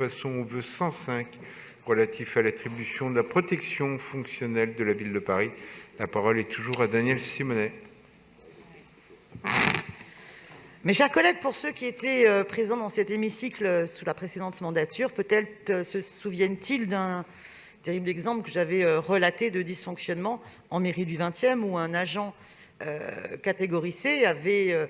passons au vœu 105 relatif à l'attribution de la protection fonctionnelle de la Ville de Paris. La parole est toujours à Daniel Simonet. Mes chers collègues, pour ceux qui étaient présents dans cet hémicycle sous la précédente mandature, peut-être se souviennent-ils d'un terrible exemple que j'avais relaté de dysfonctionnement en mairie du 20e, où un agent catégorie C avait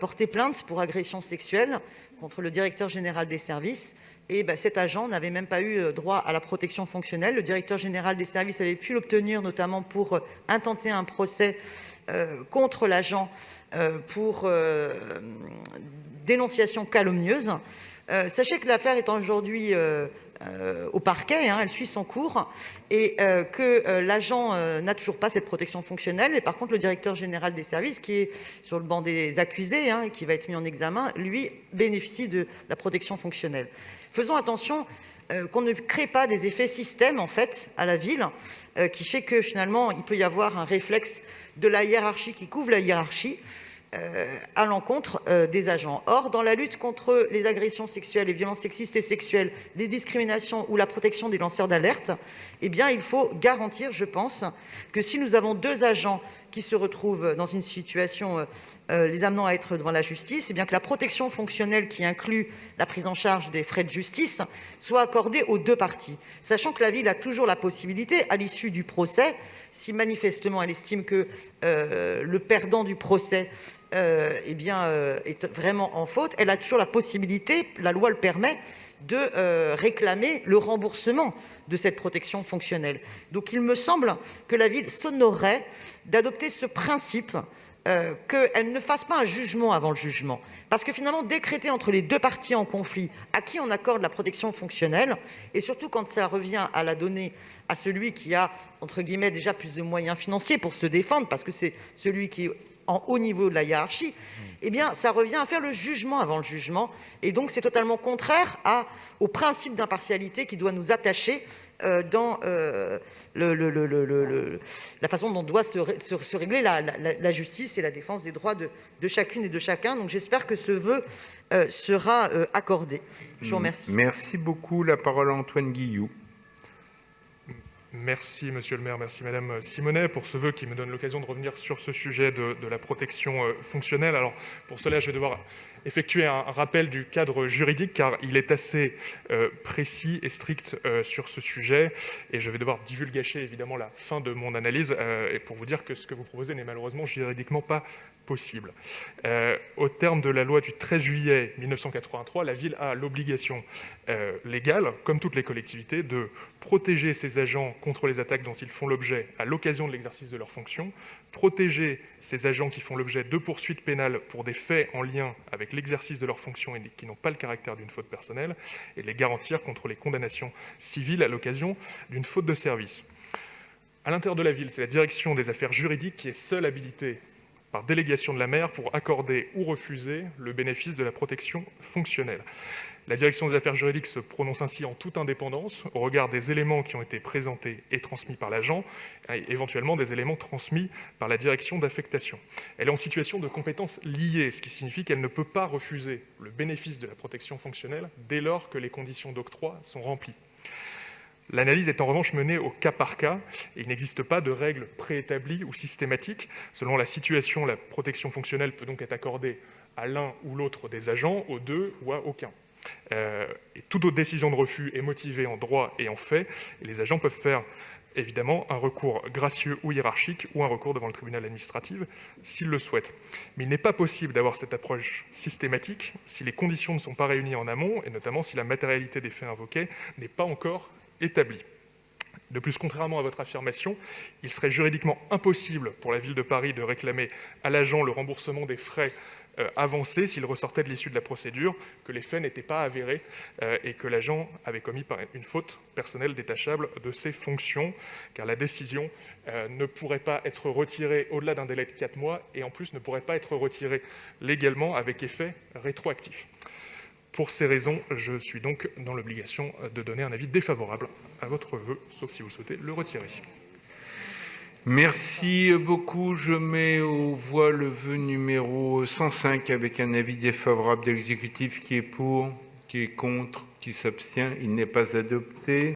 porté plainte pour agression sexuelle contre le directeur général des services. Et cet agent n'avait même pas eu droit à la protection fonctionnelle. Le directeur général des services avait pu l'obtenir, notamment pour intenter un procès contre l'agent pour dénonciation calomnieuse. Sachez que l'affaire est aujourd'hui au parquet, elle suit son cours, et que l'agent n'a toujours pas cette protection fonctionnelle. Et par contre, le directeur général des services, qui est sur le banc des accusés et qui va être mis en examen, lui bénéficie de la protection fonctionnelle. Faisons attention qu'on ne crée pas des effets système en fait à la ville, qui fait que finalement il peut y avoir un réflexe de la hiérarchie qui couvre la hiérarchie à l'encontre des agents. Or, dans la lutte contre les agressions sexuelles, les violences sexistes et sexuelles, les discriminations ou la protection des lanceurs d'alerte, il faut garantir, je pense, que si nous avons deux agents qui se retrouvent dans une situation les amenant à être devant la justice, que la protection fonctionnelle qui inclut la prise en charge des frais de justice soit accordée aux deux parties, sachant que la ville a toujours la possibilité, à l'issue du procès, si manifestement elle estime que le perdant du procès est vraiment en faute, elle a toujours la possibilité, la loi le permet, de réclamer le remboursement de cette protection fonctionnelle. Donc il me semble que la ville s'honorerait d'adopter ce principe, qu'elle ne fasse pas un jugement avant le jugement. Parce que finalement, décréter entre les deux parties en conflit à qui on accorde la protection fonctionnelle, et surtout quand ça revient à la donner à celui qui a, entre guillemets, déjà plus de moyens financiers pour se défendre, parce que c'est celui qui est en haut niveau de la hiérarchie, ça revient à faire le jugement avant le jugement. Et donc, c'est totalement contraire au principe d'impartialité qui doit nous attacher dans la façon dont doit se régler la justice et la défense des droits de chacune et de chacun. Donc, j'espère que ce vœu sera accordé. Je vous remercie. Merci beaucoup. La parole à Antoine Guillou. Merci, monsieur le maire. Merci, madame Simonet, pour ce vœu qui me donne l'occasion de revenir sur ce sujet de la protection fonctionnelle. Alors, pour cela, je vais devoir effectuer un rappel du cadre juridique, car il est assez précis et strict sur ce sujet, et je vais devoir divulgacher évidemment la fin de mon analyse, et pour vous dire que ce que vous proposez n'est malheureusement juridiquement pas possible. Au terme de la loi du 13 juillet 1983, la ville a l'obligation légale, comme toutes les collectivités, de protéger ses agents contre les attaques dont ils font l'objet à l'occasion de l'exercice de leurs fonctions, protéger ces agents qui font l'objet de poursuites pénales pour des faits en lien avec l'exercice de leurs fonctions et qui n'ont pas le caractère d'une faute personnelle, et les garantir contre les condamnations civiles à l'occasion d'une faute de service. À l'intérieur de la ville, c'est la direction des affaires juridiques qui est seule habilitée par délégation de la maire pour accorder ou refuser le bénéfice de la protection fonctionnelle. La direction des affaires juridiques se prononce ainsi en toute indépendance au regard des éléments qui ont été présentés et transmis par l'agent, et éventuellement des éléments transmis par la direction d'affectation. Elle est en situation de compétence liée, ce qui signifie qu'elle ne peut pas refuser le bénéfice de la protection fonctionnelle dès lors que les conditions d'octroi sont remplies. L'analyse est en revanche menée au cas par cas, et il n'existe pas de règles préétablies ou systématiques. Selon la situation, la protection fonctionnelle peut donc être accordée à l'un ou l'autre des agents, aux deux ou à aucun. Et toute autre décision de refus est motivée en droit et en fait, et les agents peuvent faire évidemment un recours gracieux ou hiérarchique ou un recours devant le tribunal administratif s'ils le souhaitent. Mais il n'est pas possible d'avoir cette approche systématique si les conditions ne sont pas réunies en amont, et notamment si la matérialité des faits invoqués n'est pas encore établie. De plus, contrairement à votre affirmation, il serait juridiquement impossible pour la ville de Paris de réclamer à l'agent le remboursement des frais avancés s'il ressortait de l'issue de la procédure que les faits n'étaient pas avérés et que l'agent avait commis une faute personnelle détachable de ses fonctions, car la décision ne pourrait pas être retirée au-delà d'un délai de 4 mois et en plus ne pourrait pas être retirée légalement avec effet rétroactif. Pour ces raisons, je suis donc dans l'obligation de donner un avis défavorable à votre vœu, sauf si vous souhaitez le retirer. Merci beaucoup. Je mets aux voix le vœu numéro 105 avec un avis défavorable de l'exécutif. Qui est pour ? Qui est contre ? Qui s'abstient? Il n'est pas adopté.